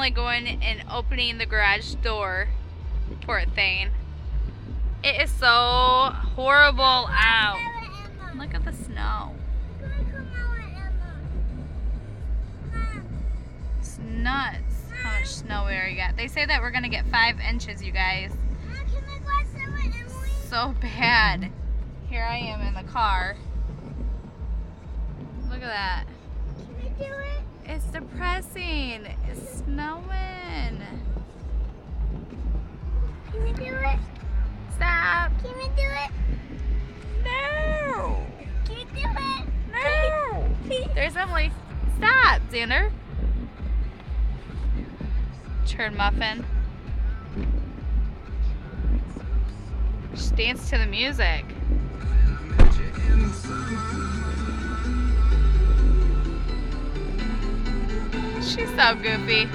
like going and opening the garage door. Poor thing. It is so horrible out. Look at the snow. It's nuts how much snow we already got. They say that we're gonna get 5 inches, you guys. So bad. Here I am in the car. Look at that. Can we do it? It's depressing. It's snowing. Can we do it? Stop. Can we do it? No. Can we do it? No. There's Emily. Stop, Xander. Turd muffin. Just dance to the music. She's so goofy.